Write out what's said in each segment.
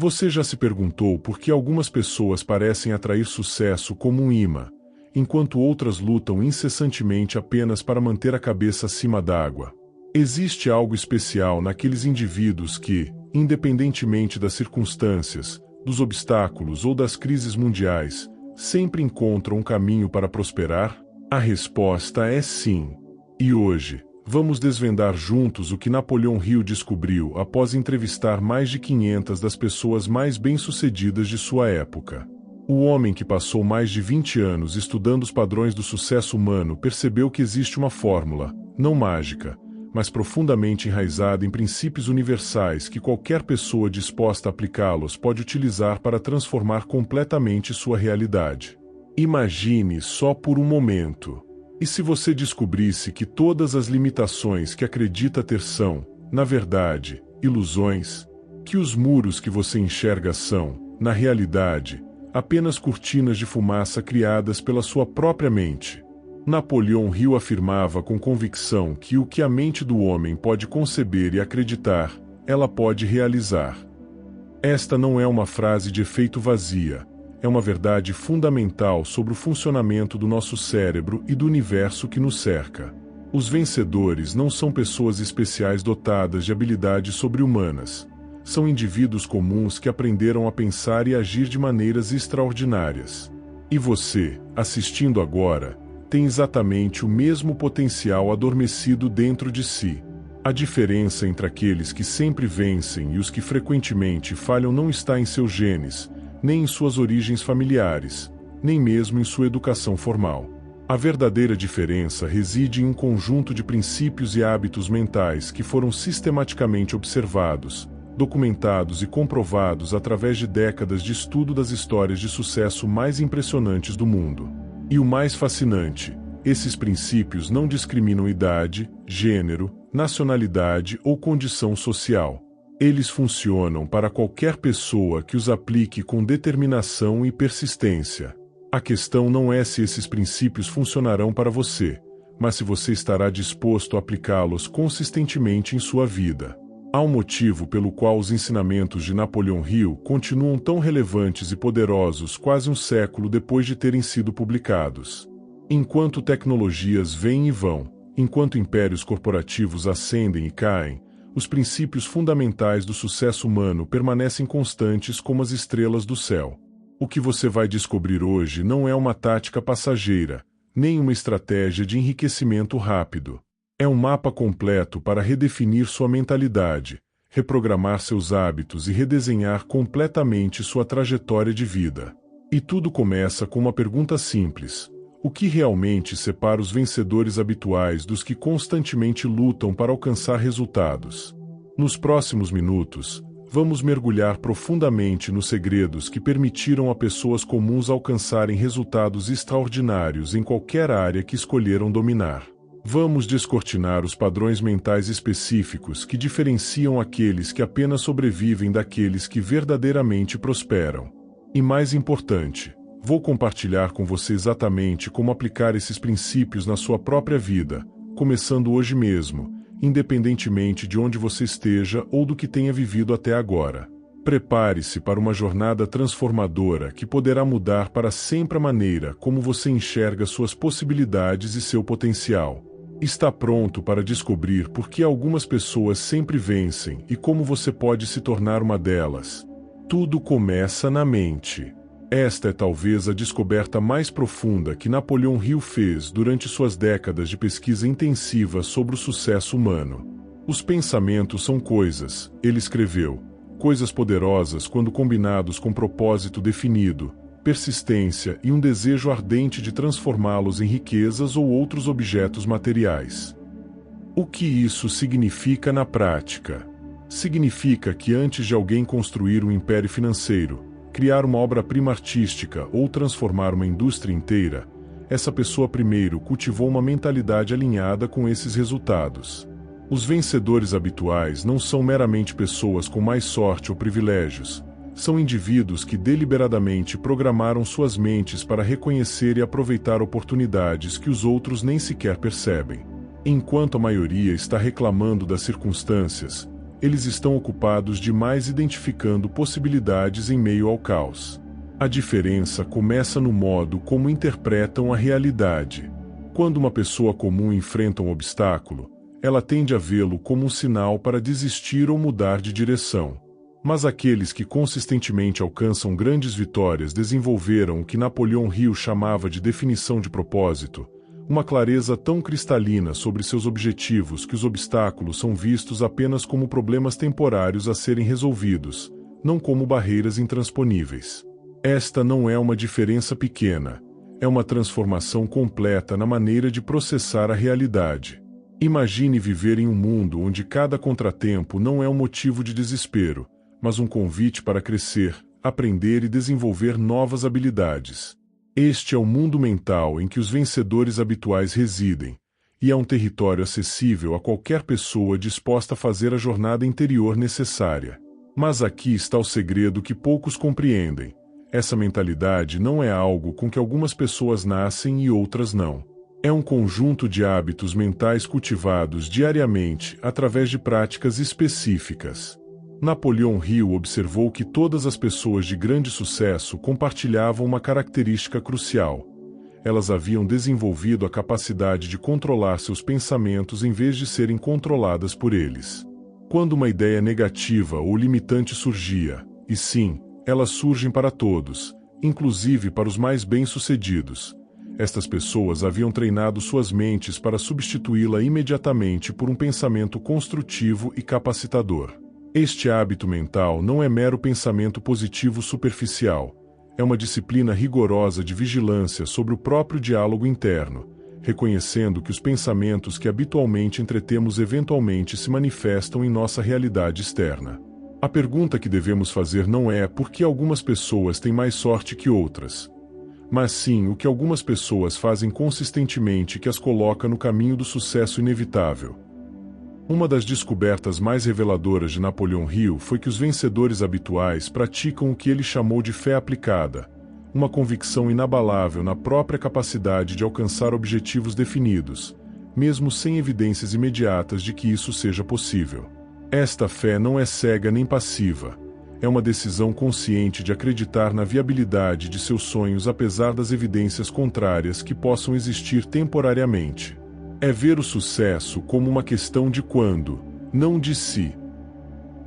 Você já se perguntou por que algumas pessoas parecem atrair sucesso como um imã, enquanto outras lutam incessantemente apenas para manter a cabeça acima d'água? Existe algo especial naqueles indivíduos que, independentemente das circunstâncias, dos obstáculos ou das crises mundiais, sempre encontram um caminho para prosperar? A resposta é sim. E hoje, vamos desvendar juntos o que Napoleão Hill descobriu após entrevistar mais de 500 das pessoas mais bem-sucedidas de sua época. O homem que passou mais de 20 anos estudando os padrões do sucesso humano percebeu que existe uma fórmula, não mágica, mas profundamente enraizada em princípios universais que qualquer pessoa disposta a aplicá-los pode utilizar para transformar completamente sua realidade. Imagine só por um momento. E se você descobrisse que todas as limitações que acredita ter são, na verdade, ilusões? Que os muros que você enxerga são, na realidade, apenas cortinas de fumaça criadas pela sua própria mente? Napoleão Hill afirmava com convicção que o que a mente do homem pode conceber e acreditar, ela pode realizar. Esta não é uma frase de efeito vazia, é uma verdade fundamental sobre o funcionamento do nosso cérebro e do universo que nos cerca. Os vencedores não são pessoas especiais dotadas de habilidades sobre-humanas. São indivíduos comuns que aprenderam a pensar e agir de maneiras extraordinárias. E você, assistindo agora, tem exatamente o mesmo potencial adormecido dentro de si. A diferença entre aqueles que sempre vencem e os que frequentemente falham não está em seus genes, nem em suas origens familiares, nem mesmo em sua educação formal. A verdadeira diferença reside em um conjunto de princípios e hábitos mentais que foram sistematicamente observados, documentados e comprovados através de décadas de estudo das histórias de sucesso mais impressionantes do mundo. E o mais fascinante, esses princípios não discriminam idade, gênero, nacionalidade ou condição social. Eles funcionam para qualquer pessoa que os aplique com determinação e persistência. A questão não é se esses princípios funcionarão para você, mas se você estará disposto a aplicá-los consistentemente em sua vida. Há um motivo pelo qual os ensinamentos de Napoleão Hill continuam tão relevantes e poderosos quase um século depois de terem sido publicados. Enquanto tecnologias vêm e vão, enquanto impérios corporativos ascendem e caem, os princípios fundamentais do sucesso humano permanecem constantes como as estrelas do céu. O que você vai descobrir hoje não é uma tática passageira, nem uma estratégia de enriquecimento rápido. É um mapa completo para redefinir sua mentalidade, reprogramar seus hábitos e redesenhar completamente sua trajetória de vida. E tudo começa com uma pergunta simples: o que realmente separa os vencedores habituais dos que constantemente lutam para alcançar resultados? Nos próximos minutos, vamos mergulhar profundamente nos segredos que permitiram a pessoas comuns alcançarem resultados extraordinários em qualquer área que escolheram dominar. Vamos descortinar os padrões mentais específicos que diferenciam aqueles que apenas sobrevivem daqueles que verdadeiramente prosperam. E mais importante, vou compartilhar com você exatamente como aplicar esses princípios na sua própria vida, começando hoje mesmo, independentemente de onde você esteja ou do que tenha vivido até agora. Prepare-se para uma jornada transformadora que poderá mudar para sempre a maneira como você enxerga suas possibilidades e seu potencial. Está pronto para descobrir por que algumas pessoas sempre vencem e como você pode se tornar uma delas? Tudo começa na mente. Esta é talvez a descoberta mais profunda que Napoleão Hill fez durante suas décadas de pesquisa intensiva sobre o sucesso humano. Os pensamentos são coisas, ele escreveu, coisas poderosas quando combinados com propósito definido, persistência e um desejo ardente de transformá-los em riquezas ou outros objetos materiais. O que isso significa na prática? Significa que antes de alguém construir um império financeiro, criar uma obra-prima artística ou transformar uma indústria inteira, essa pessoa primeiro cultivou uma mentalidade alinhada com esses resultados. Os vencedores habituais não são meramente pessoas com mais sorte ou privilégios. São indivíduos que deliberadamente programaram suas mentes para reconhecer e aproveitar oportunidades que os outros nem sequer percebem. Enquanto a maioria está reclamando das circunstâncias, eles estão ocupados demais identificando possibilidades em meio ao caos. A diferença começa no modo como interpretam a realidade. Quando uma pessoa comum enfrenta um obstáculo, ela tende a vê-lo como um sinal para desistir ou mudar de direção. Mas aqueles que consistentemente alcançam grandes vitórias desenvolveram o que Napoleão Hill chamava de definição de propósito, uma clareza tão cristalina sobre seus objetivos que os obstáculos são vistos apenas como problemas temporários a serem resolvidos, não como barreiras intransponíveis. Esta não é uma diferença pequena, é uma transformação completa na maneira de processar a realidade. Imagine viver em um mundo onde cada contratempo não é um motivo de desespero, mas um convite para crescer, aprender e desenvolver novas habilidades. Este é o mundo mental em que os vencedores habituais residem, e é um território acessível a qualquer pessoa disposta a fazer a jornada interior necessária. Mas aqui está o segredo que poucos compreendem. Essa mentalidade não é algo com que algumas pessoas nascem e outras não. É um conjunto de hábitos mentais cultivados diariamente através de práticas específicas. Napoleão Hill observou que todas as pessoas de grande sucesso compartilhavam uma característica crucial. Elas haviam desenvolvido a capacidade de controlar seus pensamentos em vez de serem controladas por eles. Quando uma ideia negativa ou limitante surgia, e sim, elas surgem para todos, inclusive para os mais bem-sucedidos, estas pessoas haviam treinado suas mentes para substituí-la imediatamente por um pensamento construtivo e capacitador. Este hábito mental não é mero pensamento positivo superficial, é uma disciplina rigorosa de vigilância sobre o próprio diálogo interno, reconhecendo que os pensamentos que habitualmente entretemos eventualmente se manifestam em nossa realidade externa. A pergunta que devemos fazer não é por que algumas pessoas têm mais sorte que outras, mas sim o que algumas pessoas fazem consistentemente que as coloca no caminho do sucesso inevitável. Uma das descobertas mais reveladoras de Napoleão Hill foi que os vencedores habituais praticam o que ele chamou de fé aplicada, uma convicção inabalável na própria capacidade de alcançar objetivos definidos, mesmo sem evidências imediatas de que isso seja possível. Esta fé não é cega nem passiva, é uma decisão consciente de acreditar na viabilidade de seus sonhos apesar das evidências contrárias que possam existir temporariamente. É ver o sucesso como uma questão de quando, não de si.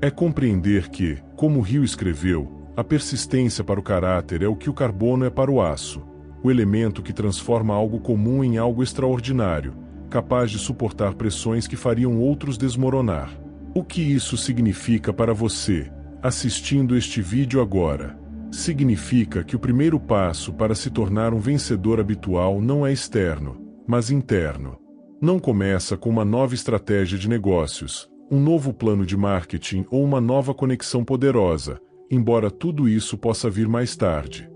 É compreender que, como Hill escreveu, a persistência para o caráter é o que o carbono é para o aço, o elemento que transforma algo comum em algo extraordinário, capaz de suportar pressões que fariam outros desmoronar. O que isso significa para você, assistindo este vídeo agora? Significa que o primeiro passo para se tornar um vencedor habitual não é externo, mas interno. Não começa com uma nova estratégia de negócios, um novo plano de marketing ou uma nova conexão poderosa, embora tudo isso possa vir mais tarde.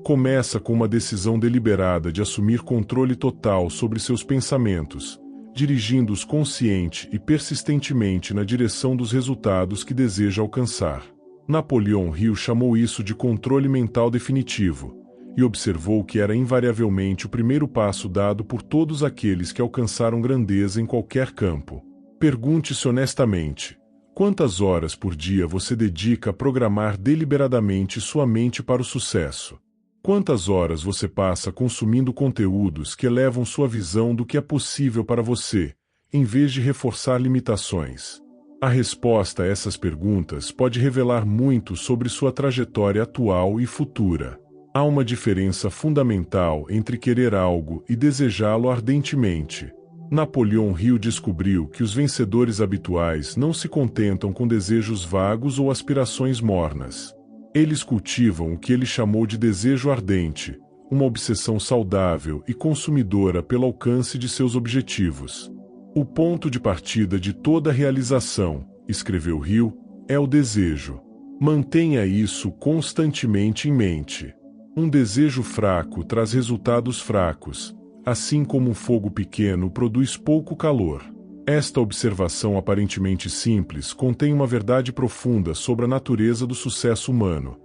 Começa com uma decisão deliberada de assumir controle total sobre seus pensamentos, dirigindo-os consciente e persistentemente na direção dos resultados que deseja alcançar. Napoleão Hill chamou isso de controle mental definitivo, e observou que era invariavelmente o primeiro passo dado por todos aqueles que alcançaram grandeza em qualquer campo. Pergunte-se honestamente: quantas horas por dia você dedica a programar deliberadamente sua mente para o sucesso? Quantas horas você passa consumindo conteúdos que elevam sua visão do que é possível para você, em vez de reforçar limitações? A resposta a essas perguntas pode revelar muito sobre sua trajetória atual e futura. Há uma diferença fundamental entre querer algo e desejá-lo ardentemente. Napoleão Hill descobriu que os vencedores habituais não se contentam com desejos vagos ou aspirações mornas. Eles cultivam o que ele chamou de desejo ardente, uma obsessão saudável e consumidora pelo alcance de seus objetivos. O ponto de partida de toda realização, escreveu Hill, é o desejo. Mantenha isso constantemente em mente. Um desejo fraco traz resultados fracos, assim como um fogo pequeno produz pouco calor. Esta observação aparentemente simples contém uma verdade profunda sobre a natureza do sucesso humano.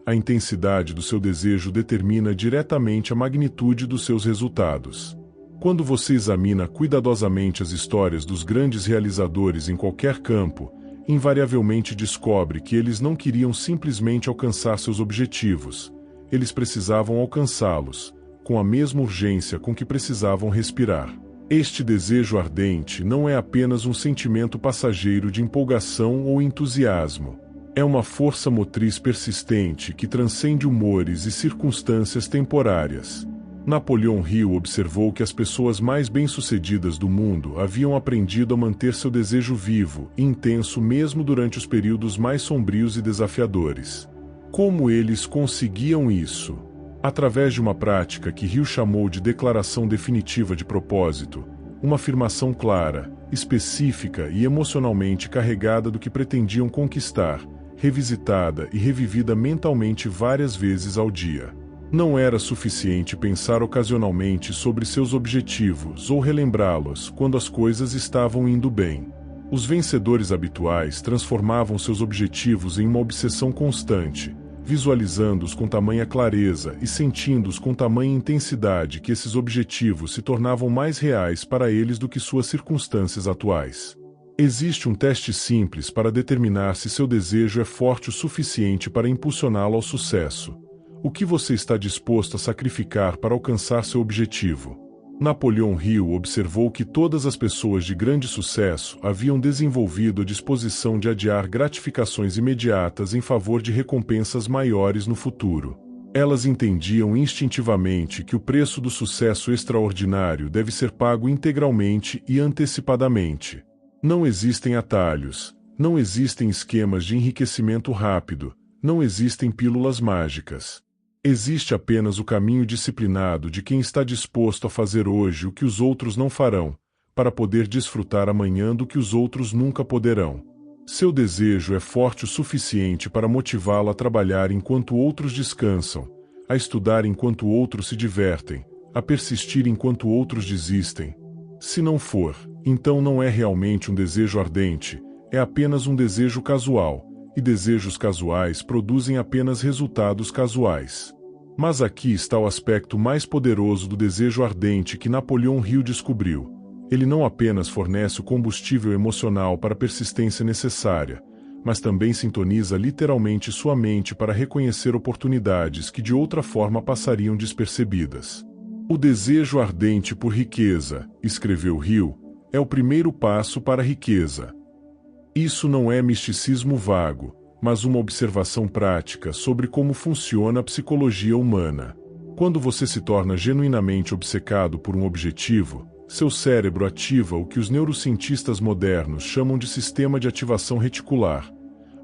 A intensidade do seu desejo determina diretamente a magnitude dos seus resultados. Quando você examina cuidadosamente as histórias dos grandes realizadores em qualquer campo, invariavelmente descobre que eles não queriam simplesmente alcançar seus objetivos, eles precisavam alcançá-los, com a mesma urgência com que precisavam respirar. Este desejo ardente não é apenas um sentimento passageiro de empolgação ou entusiasmo. É uma força motriz persistente que transcende humores e circunstâncias temporárias. Napoleão Hill observou que as pessoas mais bem-sucedidas do mundo haviam aprendido a manter seu desejo vivo e intenso mesmo durante os períodos mais sombrios e desafiadores. Como eles conseguiam isso? Através de uma prática que Hill chamou de declaração definitiva de propósito, uma afirmação clara, específica e emocionalmente carregada do que pretendiam conquistar, revisitada e revivida mentalmente várias vezes ao dia. Não era suficiente pensar ocasionalmente sobre seus objetivos ou relembrá-los quando as coisas estavam indo bem. Os vencedores habituais transformavam seus objetivos em uma obsessão constante, visualizando-os com tamanha clareza e sentindo-os com tamanha intensidade que esses objetivos se tornavam mais reais para eles do que suas circunstâncias atuais. Existe um teste simples para determinar se seu desejo é forte o suficiente para impulsioná-lo ao sucesso. O que você está disposto a sacrificar para alcançar seu objetivo? Napoleão Hill observou que todas as pessoas de grande sucesso haviam desenvolvido a disposição de adiar gratificações imediatas em favor de recompensas maiores no futuro. Elas entendiam instintivamente que o preço do sucesso extraordinário deve ser pago integralmente e antecipadamente. Não existem atalhos, não existem esquemas de enriquecimento rápido, não existem pílulas mágicas. Existe apenas o caminho disciplinado de quem está disposto a fazer hoje o que os outros não farão, para poder desfrutar amanhã do que os outros nunca poderão. Seu desejo é forte o suficiente para motivá-lo a trabalhar enquanto outros descansam, a estudar enquanto outros se divertem, a persistir enquanto outros desistem. Se não for, então não é realmente um desejo ardente, é apenas um desejo casual. E desejos casuais produzem apenas resultados casuais. Mas aqui está o aspecto mais poderoso do desejo ardente que Napoleão Hill descobriu. Ele não apenas fornece o combustível emocional para a persistência necessária, mas também sintoniza literalmente sua mente para reconhecer oportunidades que de outra forma passariam despercebidas. O desejo ardente por riqueza, escreveu Hill, é o primeiro passo para a riqueza. Isso não é misticismo vago, mas uma observação prática sobre como funciona a psicologia humana. Quando você se torna genuinamente obcecado por um objetivo, seu cérebro ativa o que os neurocientistas modernos chamam de sistema de ativação reticular,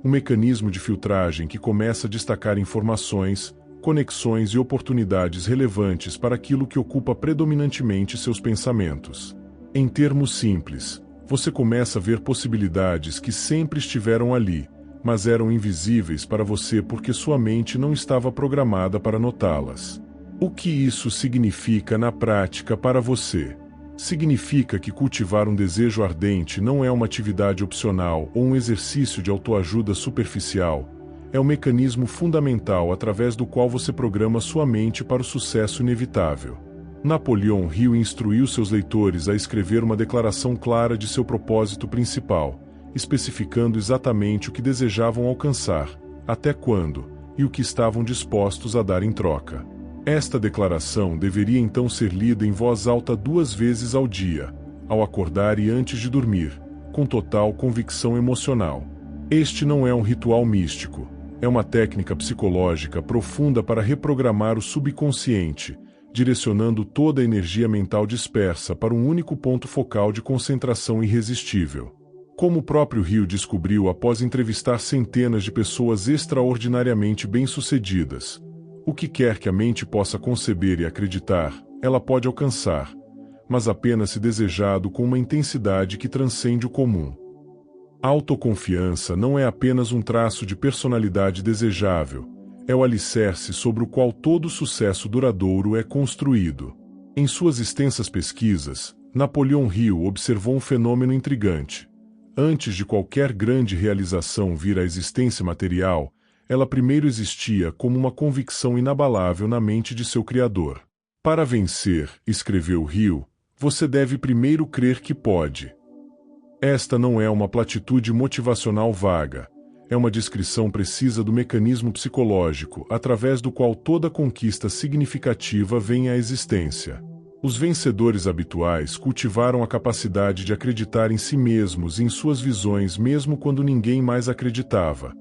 um mecanismo de filtragem que começa a destacar informações, conexões e oportunidades relevantes para aquilo que ocupa predominantemente seus pensamentos. Em termos simples, você começa a ver possibilidades que sempre estiveram ali, mas eram invisíveis para você porque sua mente não estava programada para notá-las. O que isso significa na prática para você? Significa que cultivar um desejo ardente não é uma atividade opcional ou um exercício de autoajuda superficial, é um mecanismo fundamental através do qual você programa sua mente para o sucesso inevitável. Napoleão Hill instruiu seus leitores a escrever uma declaração clara de seu propósito principal, especificando exatamente o que desejavam alcançar, até quando, e o que estavam dispostos a dar em troca. Esta declaração deveria então ser lida em voz alta 2 vezes ao dia, ao acordar e antes de dormir, com total convicção emocional. Este não é um ritual místico, é uma técnica psicológica profunda para reprogramar o subconsciente, direcionando toda a energia mental dispersa para um único ponto focal de concentração irresistível. Como o próprio Hill descobriu após entrevistar centenas de pessoas extraordinariamente bem-sucedidas, o que quer que a mente possa conceber e acreditar, ela pode alcançar, mas apenas se desejado com uma intensidade que transcende o comum. A autoconfiança não é apenas um traço de personalidade desejável, é o alicerce sobre o qual todo sucesso duradouro é construído. Em suas extensas pesquisas, Napoleão Hill observou um fenômeno intrigante. Antes de qualquer grande realização vir à existência material, ela primeiro existia como uma convicção inabalável na mente de seu criador. Para vencer, escreveu Hill, você deve primeiro crer que pode. Esta não é uma platitude motivacional vaga. É uma descrição precisa do mecanismo psicológico através do qual toda conquista significativa vem à existência. Os vencedores habituais cultivaram a capacidade de acreditar em si mesmos e em suas visões mesmo quando ninguém mais acreditava,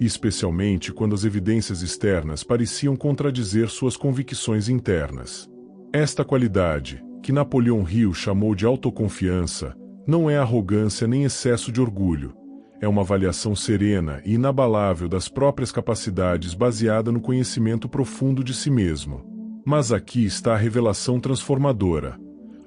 e especialmente quando as evidências externas pareciam contradizer suas convicções internas. Esta qualidade, que Napoleão Hill chamou de autoconfiança, não é arrogância nem excesso de orgulho. É uma avaliação serena e inabalável das próprias capacidades baseada no conhecimento profundo de si mesmo. Mas aqui está a revelação transformadora.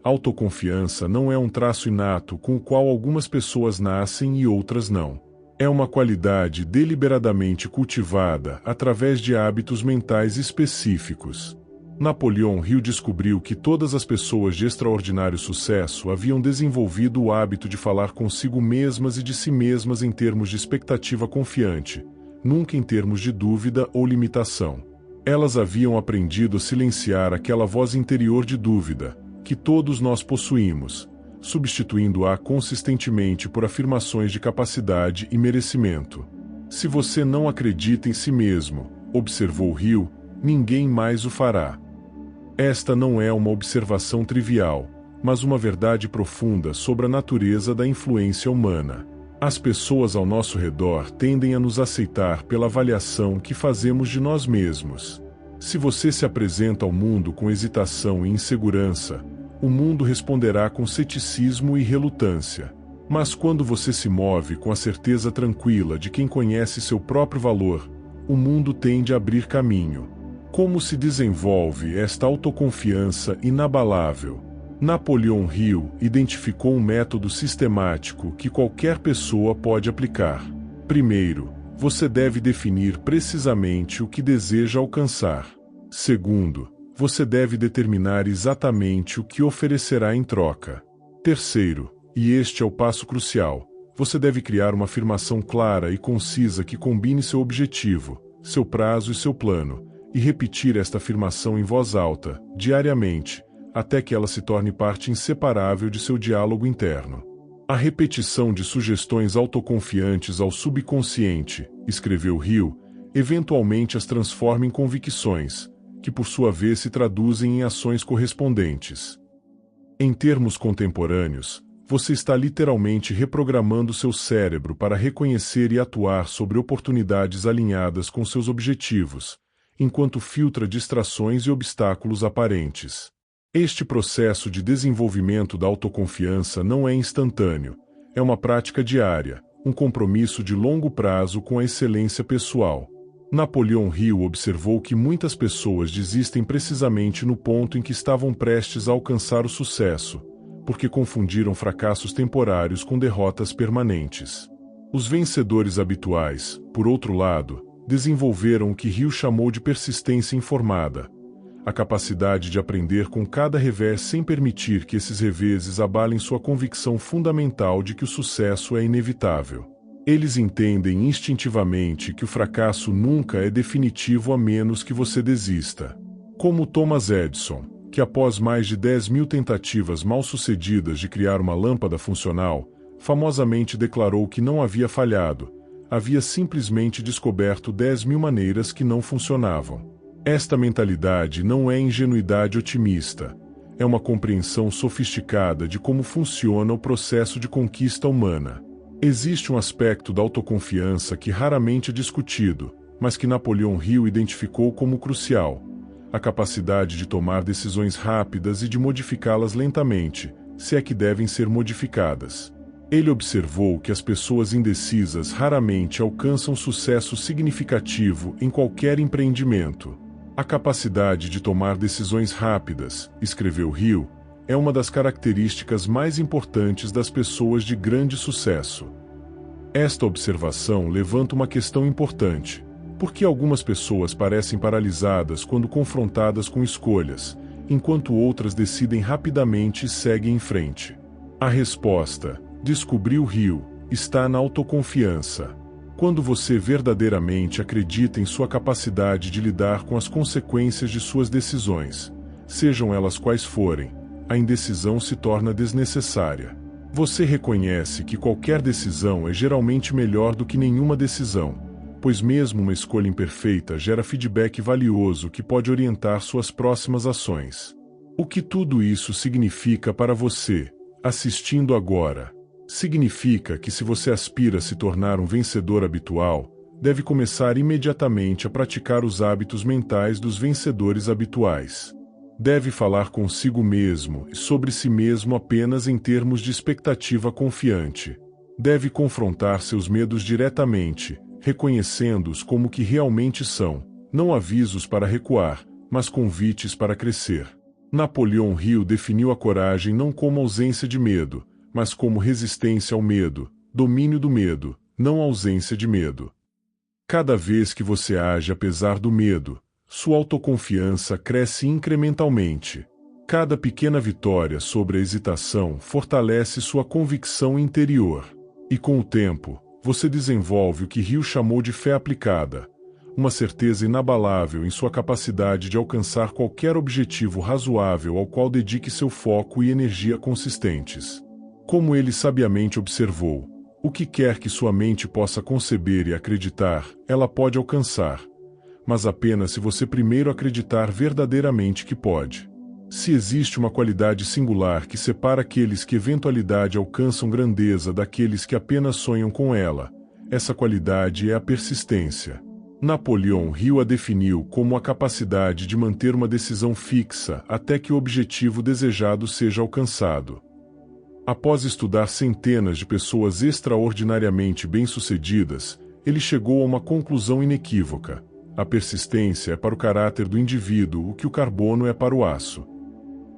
Autoconfiança não é um traço inato com o qual algumas pessoas nascem e outras não. É uma qualidade deliberadamente cultivada através de hábitos mentais específicos. Napoleão Hill descobriu que todas as pessoas de extraordinário sucesso haviam desenvolvido o hábito de falar consigo mesmas e de si mesmas em termos de expectativa confiante, nunca em termos de dúvida ou limitação. Elas haviam aprendido a silenciar aquela voz interior de dúvida, que todos nós possuímos, substituindo-a consistentemente por afirmações de capacidade e merecimento. Se você não acredita em si mesmo, observou Hill, ninguém mais o fará. Esta não é uma observação trivial, mas uma verdade profunda sobre a natureza da influência humana. As pessoas ao nosso redor tendem a nos aceitar pela avaliação que fazemos de nós mesmos. Se você se apresenta ao mundo com hesitação e insegurança, o mundo responderá com ceticismo e relutância. Mas quando você se move com a certeza tranquila de quem conhece seu próprio valor, o mundo tende a abrir caminho. Como se desenvolve esta autoconfiança inabalável? Napoleão Hill identificou um método sistemático que qualquer pessoa pode aplicar. Primeiro, você deve definir precisamente o que deseja alcançar. Segundo, você deve determinar exatamente o que oferecerá em troca. Terceiro, e este é o passo crucial, você deve criar uma afirmação clara e concisa que combine seu objetivo, seu prazo e seu plano, e repetir esta afirmação em voz alta, diariamente, até que ela se torne parte inseparável de seu diálogo interno. A repetição de sugestões autoconfiantes ao subconsciente, escreveu Hill, eventualmente as transforma em convicções, que por sua vez se traduzem em ações correspondentes. Em termos contemporâneos, você está literalmente reprogramando seu cérebro para reconhecer e atuar sobre oportunidades alinhadas com seus objetivos, enquanto filtra distrações e obstáculos aparentes. Este processo de desenvolvimento da autoconfiança não é instantâneo, é uma prática diária, um compromisso de longo prazo com a excelência pessoal. Napoleão Hill observou que muitas pessoas desistem precisamente no ponto em que estavam prestes a alcançar o sucesso, porque confundiram fracassos temporários com derrotas permanentes. Os vencedores habituais, por outro lado, desenvolveram o que Hill chamou de persistência informada, a capacidade de aprender com cada revés sem permitir que esses reveses abalem sua convicção fundamental de que o sucesso é inevitável. Eles entendem instintivamente que o fracasso nunca é definitivo a menos que você desista. Como Thomas Edison, que após mais de 10.000 tentativas mal-sucedidas de criar uma lâmpada funcional, famosamente declarou que não havia falhado, havia simplesmente descoberto 10.000 maneiras que não funcionavam. Esta mentalidade não é ingenuidade otimista, é uma compreensão sofisticada de como funciona o processo de conquista humana. Existe um aspecto da autoconfiança que raramente é discutido, mas que Napoleão Hill identificou como crucial: a capacidade de tomar decisões rápidas e de modificá-las lentamente, se é que devem ser modificadas. Ele observou que as pessoas indecisas raramente alcançam sucesso significativo em qualquer empreendimento. A capacidade de tomar decisões rápidas, escreveu Hill, é uma das características mais importantes das pessoas de grande sucesso. Esta observação levanta uma questão importante: por que algumas pessoas parecem paralisadas quando confrontadas com escolhas, enquanto outras decidem rapidamente e seguem em frente? A resposta, descobriu Hill, está na autoconfiança. Quando você verdadeiramente acredita em sua capacidade de lidar com as consequências de suas decisões, sejam elas quais forem, a indecisão se torna desnecessária. Você reconhece que qualquer decisão é geralmente melhor do que nenhuma decisão, pois mesmo uma escolha imperfeita gera feedback valioso que pode orientar suas próximas ações. O que tudo isso significa para você, assistindo agora? Significa que se você aspira a se tornar um vencedor habitual, deve começar imediatamente a praticar os hábitos mentais dos vencedores habituais. Deve falar consigo mesmo e sobre si mesmo apenas em termos de expectativa confiante. Deve confrontar seus medos diretamente, reconhecendo-os como o que realmente são, não avisos para recuar, mas convites para crescer. Napoleão Hill definiu a coragem não como ausência de medo, mas como resistência ao medo, domínio do medo, não ausência de medo. Cada vez que você age apesar do medo, sua autoconfiança cresce incrementalmente. Cada pequena vitória sobre a hesitação fortalece sua convicção interior. E com o tempo, você desenvolve o que Hill chamou de fé aplicada, uma certeza inabalável em sua capacidade de alcançar qualquer objetivo razoável ao qual dedique seu foco e energia consistentes. Como ele sabiamente observou, o que quer que sua mente possa conceber e acreditar, ela pode alcançar, mas apenas se você primeiro acreditar verdadeiramente que pode. Se existe uma qualidade singular que separa aqueles que eventualidade alcançam grandeza daqueles que apenas sonham com ela, essa qualidade é a persistência. Napoleão Hill a definiu como a capacidade de manter uma decisão fixa até que o objetivo desejado seja alcançado. Após estudar centenas de pessoas extraordinariamente bem-sucedidas, ele chegou a uma conclusão inequívoca. A persistência é para o caráter do indivíduo o que o carbono é para o aço.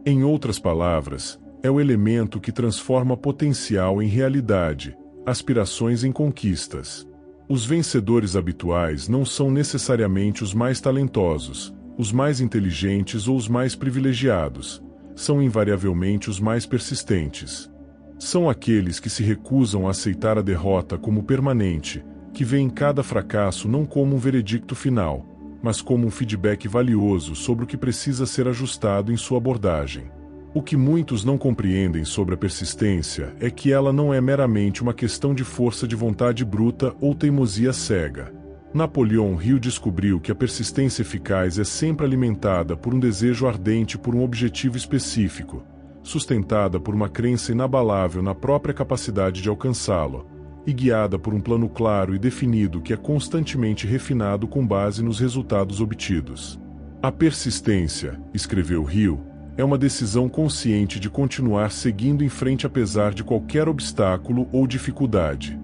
Em outras palavras, é o elemento que transforma potencial em realidade, aspirações em conquistas. Os vencedores habituais não são necessariamente os mais talentosos, os mais inteligentes ou os mais privilegiados, são invariavelmente os mais persistentes. São aqueles que se recusam a aceitar a derrota como permanente, que veem cada fracasso não como um veredicto final, mas como um feedback valioso sobre o que precisa ser ajustado em sua abordagem. O que muitos não compreendem sobre a persistência é que ela não é meramente uma questão de força de vontade bruta ou teimosia cega. Napoleão Hill descobriu que a persistência eficaz é sempre alimentada por um desejo ardente por um objetivo específico, sustentada por uma crença inabalável na própria capacidade de alcançá-lo, e guiada por um plano claro e definido que é constantemente refinado com base nos resultados obtidos. A persistência, escreveu Hill, é uma decisão consciente de continuar seguindo em frente apesar de qualquer obstáculo ou dificuldade.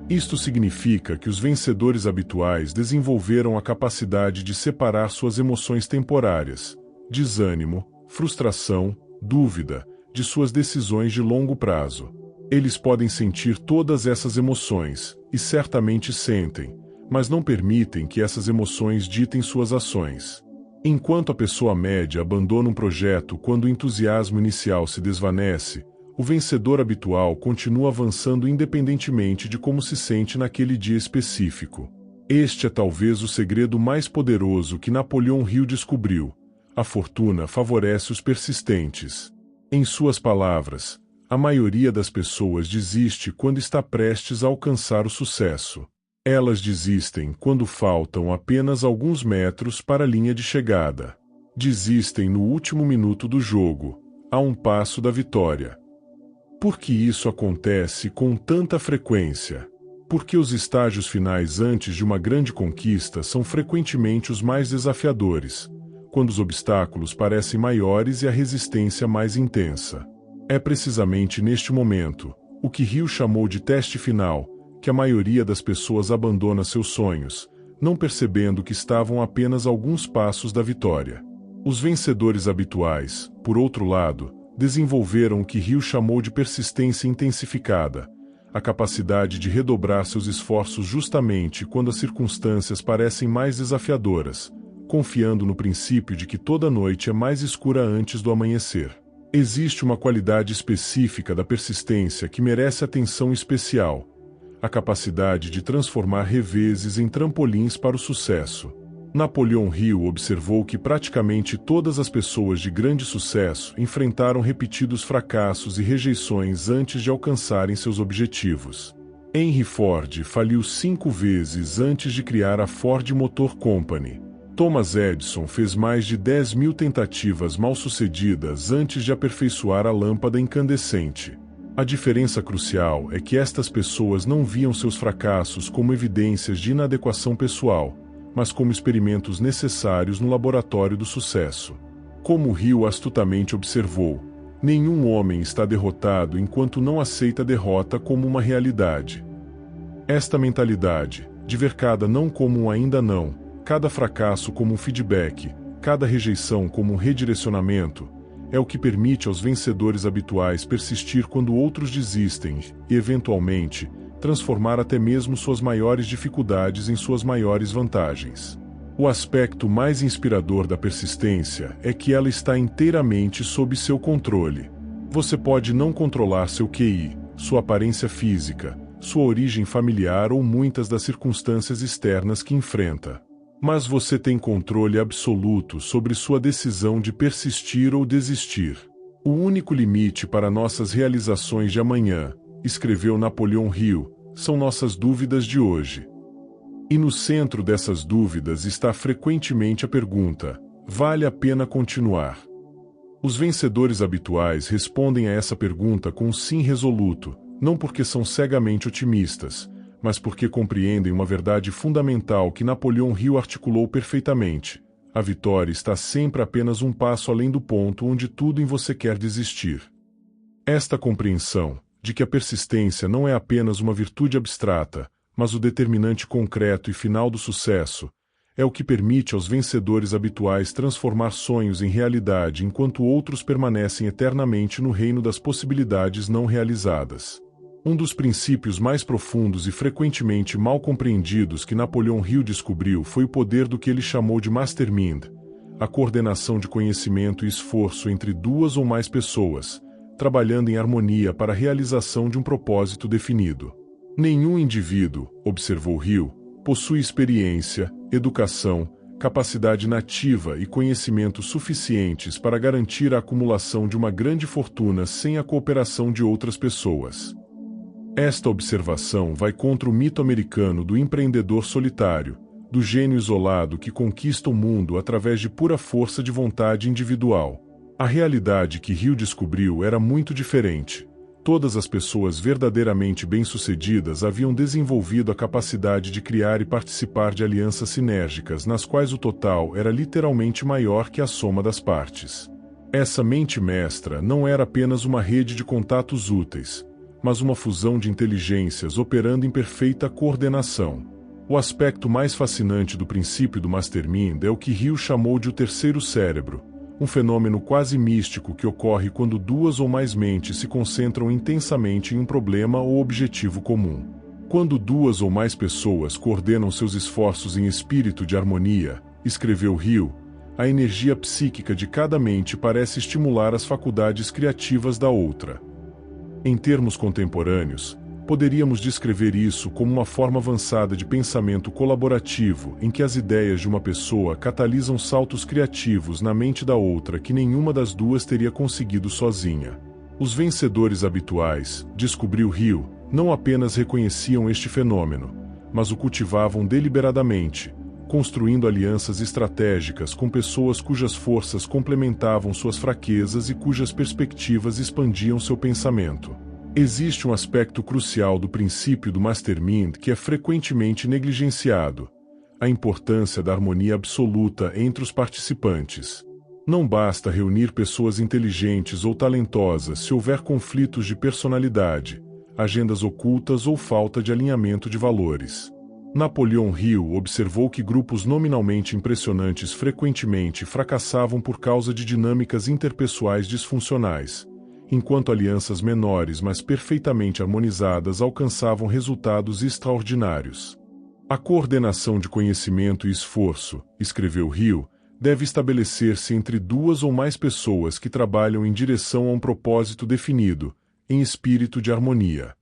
Isto significa que os vencedores habituais desenvolveram a capacidade de separar suas emoções temporárias, desânimo, frustração, dúvida, de suas decisões de longo prazo. Eles podem sentir todas essas emoções, e certamente sentem, mas não permitem que essas emoções ditem suas ações. Enquanto a pessoa média abandona um projeto quando o entusiasmo inicial se desvanece, o vencedor habitual continua avançando independentemente de como se sente naquele dia específico. Este é talvez o segredo mais poderoso que Napoleão Hill descobriu. A fortuna favorece os persistentes. Em suas palavras, a maioria das pessoas desiste quando está prestes a alcançar o sucesso. Elas desistem quando faltam apenas alguns metros para a linha de chegada. Desistem no último minuto do jogo, a um passo da vitória. Por que isso acontece com tanta frequência? Porque os estágios finais antes de uma grande conquista são frequentemente os mais desafiadores, quando os obstáculos parecem maiores e a resistência mais intensa. É precisamente neste momento, o que Hill chamou de teste final, que a maioria das pessoas abandona seus sonhos, não percebendo que estavam apenas a alguns passos da vitória. Os vencedores habituais, por outro lado, desenvolveram o que Hill chamou de persistência intensificada, a capacidade de redobrar seus esforços justamente quando as circunstâncias parecem mais desafiadoras, confiando no princípio de que toda noite é mais escura antes do amanhecer. Existe uma qualidade específica da persistência que merece atenção especial: a capacidade de transformar reveses em trampolins para o sucesso. Napoleão Hill observou que praticamente todas as pessoas de grande sucesso enfrentaram repetidos fracassos e rejeições antes de alcançarem seus objetivos. Henry Ford faliu 5 vezes antes de criar a Ford Motor Company. Thomas Edison fez mais de 10.000 tentativas mal-sucedidas antes de aperfeiçoar a lâmpada incandescente. A diferença crucial é que estas pessoas não viam seus fracassos como evidências de inadequação pessoal, mas como experimentos necessários no laboratório do sucesso. Como Hill astutamente observou, nenhum homem está derrotado enquanto não aceita a derrota como uma realidade. Esta mentalidade, de ver cada não como um ainda não, cada fracasso como um feedback, cada rejeição como um redirecionamento, é o que permite aos vencedores habituais persistir quando outros desistem e, eventualmente, transformar até mesmo suas maiores dificuldades em suas maiores vantagens. O aspecto mais inspirador da persistência é que ela está inteiramente sob seu controle. Você pode não controlar seu QI, sua aparência física, sua origem familiar ou muitas das circunstâncias externas que enfrenta. Mas você tem controle absoluto sobre sua decisão de persistir ou desistir. O único limite para nossas realizações de amanhã, escreveu Napoleão Hill, são nossas dúvidas de hoje. E no centro dessas dúvidas está frequentemente a pergunta: vale a pena continuar? Os vencedores habituais respondem a essa pergunta com um sim resoluto, não porque são cegamente otimistas, mas porque compreendem uma verdade fundamental que Napoleão Hill articulou perfeitamente: a vitória está sempre apenas um passo além do ponto onde tudo em você quer desistir. Esta compreensão, de que a persistência não é apenas uma virtude abstrata, mas o determinante concreto e final do sucesso, é o que permite aos vencedores habituais transformar sonhos em realidade enquanto outros permanecem eternamente no reino das possibilidades não realizadas. Um dos princípios mais profundos e frequentemente mal compreendidos que Napoleão Hill descobriu foi o poder do que ele chamou de mastermind, a coordenação de conhecimento e esforço entre duas ou mais pessoas, trabalhando em harmonia para a realização de um propósito definido. Nenhum indivíduo, observou Hill, possui experiência, educação, capacidade nativa e conhecimentos suficientes para garantir a acumulação de uma grande fortuna sem a cooperação de outras pessoas. Esta observação vai contra o mito americano do empreendedor solitário, do gênio isolado que conquista o mundo através de pura força de vontade individual. A realidade que Hill descobriu era muito diferente. Todas as pessoas verdadeiramente bem-sucedidas haviam desenvolvido a capacidade de criar e participar de alianças sinérgicas nas quais o total era literalmente maior que a soma das partes. Essa mente mestra não era apenas uma rede de contatos úteis, mas uma fusão de inteligências operando em perfeita coordenação. O aspecto mais fascinante do princípio do Mastermind é o que Hill chamou de o terceiro cérebro, um fenômeno quase místico que ocorre quando duas ou mais mentes se concentram intensamente em um problema ou objetivo comum. Quando duas ou mais pessoas coordenam seus esforços em espírito de harmonia, escreveu Hill, a energia psíquica de cada mente parece estimular as faculdades criativas da outra. Em termos contemporâneos, poderíamos descrever isso como uma forma avançada de pensamento colaborativo em que as ideias de uma pessoa catalisam saltos criativos na mente da outra que nenhuma das duas teria conseguido sozinha. Os vencedores habituais, descobriu Hill, não apenas reconheciam este fenômeno, mas o cultivavam deliberadamente, construindo alianças estratégicas com pessoas cujas forças complementavam suas fraquezas e cujas perspectivas expandiam seu pensamento. Existe um aspecto crucial do princípio do Mastermind que é frequentemente negligenciado: a importância da harmonia absoluta entre os participantes. Não basta reunir pessoas inteligentes ou talentosas se houver conflitos de personalidade, agendas ocultas ou falta de alinhamento de valores. Napoleão Hill observou que grupos nominalmente impressionantes frequentemente fracassavam por causa de dinâmicas interpessoais disfuncionais, enquanto alianças menores mas perfeitamente harmonizadas alcançavam resultados extraordinários. A coordenação de conhecimento e esforço, escreveu Hill, deve estabelecer-se entre duas ou mais pessoas que trabalham em direção a um propósito definido, em espírito de harmonia.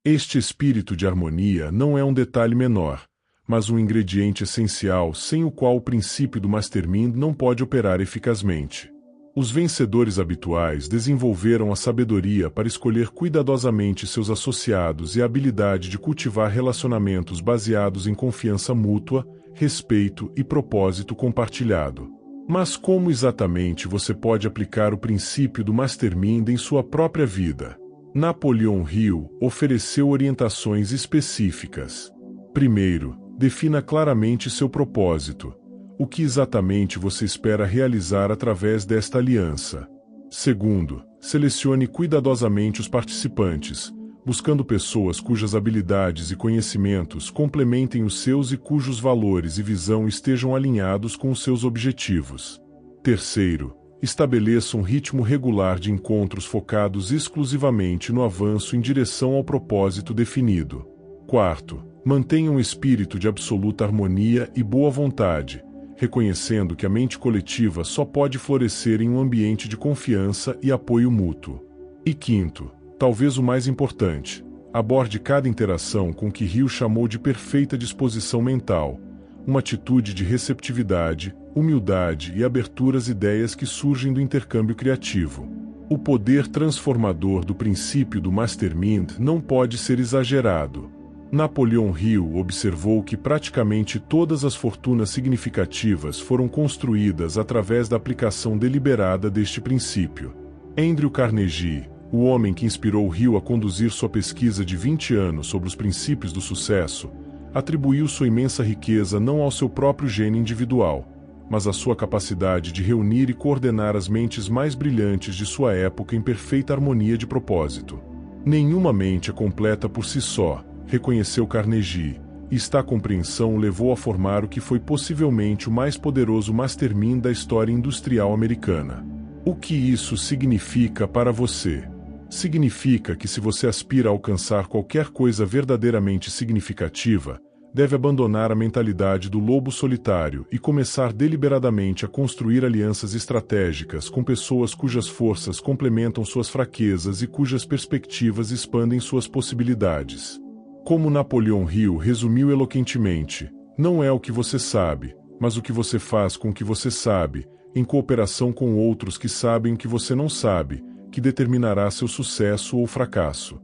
Este espírito de harmonia não é um detalhe menor, mas um ingrediente essencial sem o qual o princípio do Mastermind não pode operar eficazmente. Os vencedores habituais desenvolveram a sabedoria para escolher cuidadosamente seus associados e a habilidade de cultivar relacionamentos baseados em confiança mútua, respeito e propósito compartilhado. Mas como exatamente você pode aplicar o princípio do Mastermind em sua própria vida? Napoleon Hill ofereceu orientações específicas. Primeiro, defina claramente seu propósito. O que exatamente você espera realizar através desta aliança? Segundo, selecione cuidadosamente os participantes, buscando pessoas cujas habilidades e conhecimentos complementem os seus e cujos valores e visão estejam alinhados com os seus objetivos. Terceiro, estabeleça um ritmo regular de encontros focados exclusivamente no avanço em direção ao propósito definido. Quarto, mantenha um espírito de absoluta harmonia e boa vontade, reconhecendo que a mente coletiva só pode florescer em um ambiente de confiança e apoio mútuo. E quinto, talvez o mais importante, aborde cada interação com o que Hill chamou de perfeita disposição mental, uma atitude de receptividade, humildade e abertura às ideias que surgem do intercâmbio criativo. O poder transformador do princípio do Mastermind não pode ser exagerado. Napoleon Hill observou que praticamente todas as fortunas significativas foram construídas através da aplicação deliberada deste princípio. Andrew Carnegie, o homem que inspirou Hill a conduzir sua pesquisa de 20 anos sobre os princípios do sucesso, atribuiu sua imensa riqueza não ao seu próprio gênio individual, mas à sua capacidade de reunir e coordenar as mentes mais brilhantes de sua época em perfeita harmonia de propósito. Nenhuma mente é completa por si só, reconheceu Carnegie, e esta compreensão o levou a formar o que foi possivelmente o mais poderoso Mastermind da história industrial americana. O que isso significa para você? Significa que se você aspira a alcançar qualquer coisa verdadeiramente significativa, deve abandonar a mentalidade do lobo solitário e começar deliberadamente a construir alianças estratégicas com pessoas cujas forças complementam suas fraquezas e cujas perspectivas expandem suas possibilidades. Como Napoleon Hill resumiu eloquentemente, não é o que você sabe, mas o que você faz com o que você sabe, em cooperação com outros que sabem o que você não sabe, que determinará seu sucesso ou fracasso.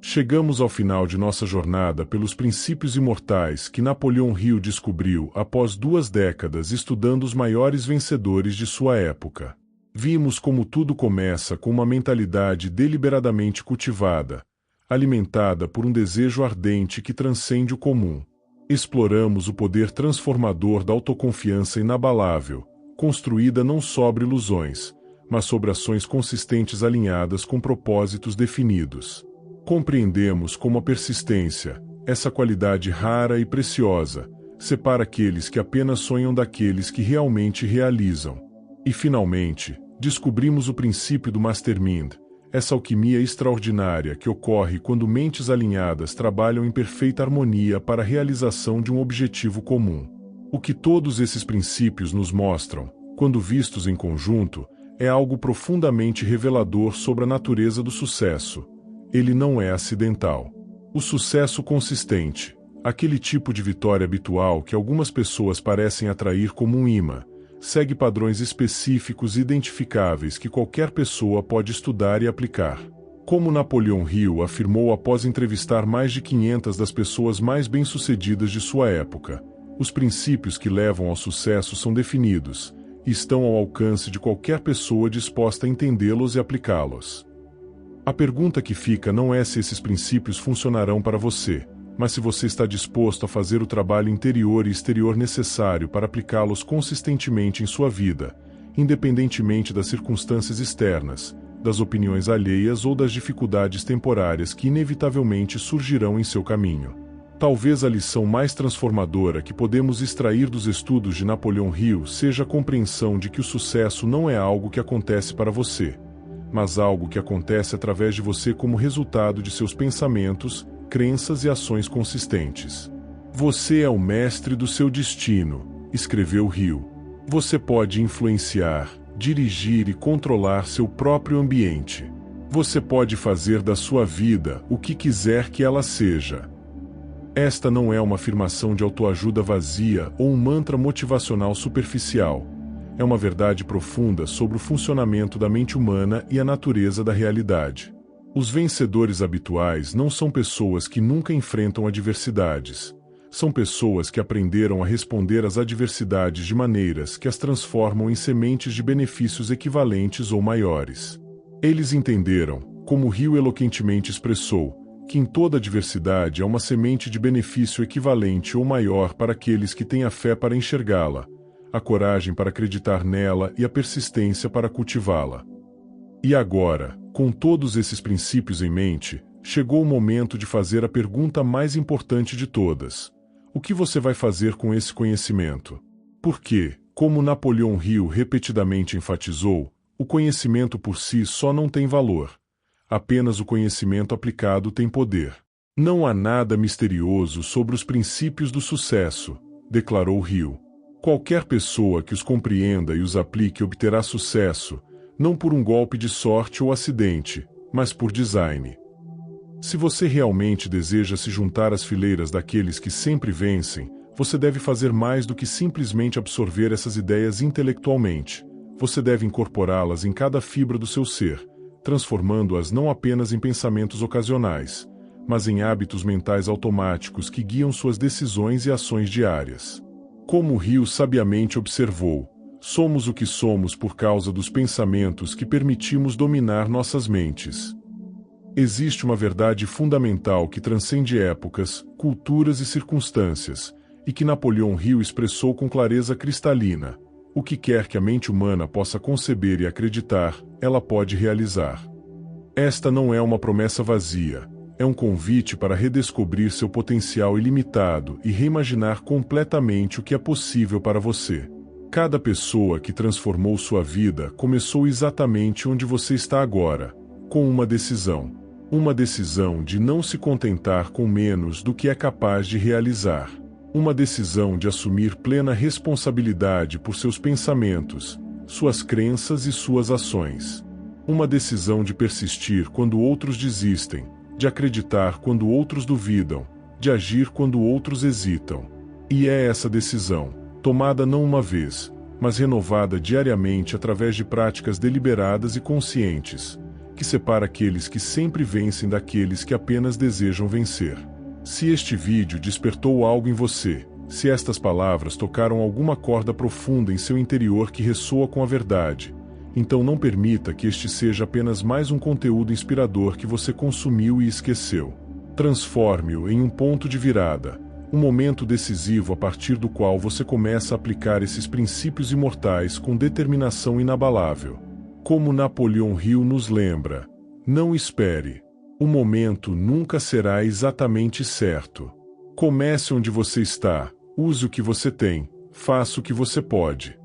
Chegamos ao final de nossa jornada pelos princípios imortais que Napoleon Hill descobriu após 2 décadas estudando os maiores vencedores de sua época. Vimos como tudo começa com uma mentalidade deliberadamente cultivada, alimentada por um desejo ardente que transcende o comum. Exploramos o poder transformador da autoconfiança inabalável, construída não sobre ilusões, mas sobre ações consistentes alinhadas com propósitos definidos. Compreendemos como a persistência, essa qualidade rara e preciosa, separa aqueles que apenas sonham daqueles que realmente realizam. E finalmente, descobrimos o princípio do Mastermind, essa alquimia extraordinária que ocorre quando mentes alinhadas trabalham em perfeita harmonia para a realização de um objetivo comum. O que todos esses princípios nos mostram, quando vistos em conjunto, é algo profundamente revelador sobre a natureza do sucesso. Ele não é acidental. O sucesso consistente, aquele tipo de vitória habitual que algumas pessoas parecem atrair como um imã, segue padrões específicos e identificáveis que qualquer pessoa pode estudar e aplicar. Como Napoleon Hill afirmou após entrevistar mais de 500 das pessoas mais bem-sucedidas de sua época, os princípios que levam ao sucesso são definidos, e estão ao alcance de qualquer pessoa disposta a entendê-los e aplicá-los. A pergunta que fica não é se esses princípios funcionarão para você, mas se você está disposto a fazer o trabalho interior e exterior necessário para aplicá-los consistentemente em sua vida, independentemente das circunstâncias externas, das opiniões alheias ou das dificuldades temporárias que inevitavelmente surgirão em seu caminho. Talvez a lição mais transformadora que podemos extrair dos estudos de Napoleon Hill seja a compreensão de que o sucesso não é algo que acontece para você, mas algo que acontece através de você como resultado de seus pensamentos, crenças e ações consistentes. Você é o mestre do seu destino, escreveu Hill. Você pode influenciar, dirigir e controlar seu próprio ambiente. Você pode fazer da sua vida o que quiser que ela seja. Esta não é uma afirmação de autoajuda vazia ou um mantra motivacional superficial. É uma verdade profunda sobre o funcionamento da mente humana e a natureza da realidade. Os vencedores habituais não são pessoas que nunca enfrentam adversidades. São pessoas que aprenderam a responder às adversidades de maneiras que as transformam em sementes de benefícios equivalentes ou maiores. Eles entenderam, como Rio eloquentemente expressou, que em toda adversidade há uma semente de benefício equivalente ou maior para aqueles que têm a fé para enxergá-la, a coragem para acreditar nela e a persistência para cultivá-la. E agora, com todos esses princípios em mente, chegou o momento de fazer a pergunta mais importante de todas. O que você vai fazer com esse conhecimento? Porque, como Napoleão Hill repetidamente enfatizou, o conhecimento por si só não tem valor. Apenas o conhecimento aplicado tem poder. Não há nada misterioso sobre os princípios do sucesso, declarou Hill. Qualquer pessoa que os compreenda e os aplique obterá sucesso, não por um golpe de sorte ou acidente, mas por design. Se você realmente deseja se juntar às fileiras daqueles que sempre vencem, você deve fazer mais do que simplesmente absorver essas ideias intelectualmente. Você deve incorporá-las em cada fibra do seu ser, transformando-as não apenas em pensamentos ocasionais, mas em hábitos mentais automáticos que guiam suas decisões e ações diárias. Como Rio sabiamente observou, somos o que somos por causa dos pensamentos que permitimos dominar nossas mentes. Existe uma verdade fundamental que transcende épocas, culturas e circunstâncias, e que Napoleão Hill expressou com clareza cristalina. O que quer que a mente humana possa conceber e acreditar, ela pode realizar. Esta não é uma promessa vazia, é um convite para redescobrir seu potencial ilimitado e reimaginar completamente o que é possível para você. Cada pessoa que transformou sua vida começou exatamente onde você está agora, com uma decisão. Uma decisão de não se contentar com menos do que é capaz de realizar. Uma decisão de assumir plena responsabilidade por seus pensamentos, suas crenças e suas ações. Uma decisão de persistir quando outros desistem, de acreditar quando outros duvidam, de agir quando outros hesitam. E é essa decisão, tomada não uma vez, mas renovada diariamente através de práticas deliberadas e conscientes, que separa aqueles que sempre vencem daqueles que apenas desejam vencer. Se este vídeo despertou algo em você, se estas palavras tocaram alguma corda profunda em seu interior que ressoa com a verdade, então não permita que este seja apenas mais um conteúdo inspirador que você consumiu e esqueceu. Transforme-o em um ponto de virada, um momento decisivo a partir do qual você começa a aplicar esses princípios imortais com determinação inabalável. Como Napoleão Hill nos lembra, não espere. O momento nunca será exatamente certo. Comece onde você está, use o que você tem, faça o que você pode.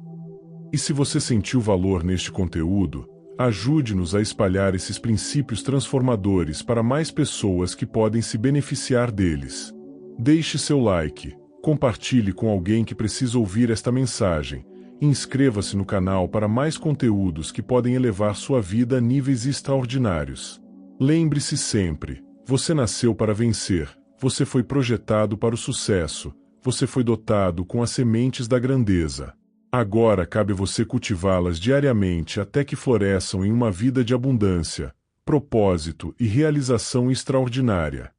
E se você sentiu valor neste conteúdo, ajude-nos a espalhar esses princípios transformadores para mais pessoas que podem se beneficiar deles. Deixe seu like, compartilhe com alguém que precisa ouvir esta mensagem, e inscreva-se no canal para mais conteúdos que podem elevar sua vida a níveis extraordinários. Lembre-se sempre, você nasceu para vencer, você foi projetado para o sucesso, você foi dotado com as sementes da grandeza. Agora cabe a você cultivá-las diariamente até que floresçam em uma vida de abundância, propósito e realização extraordinária.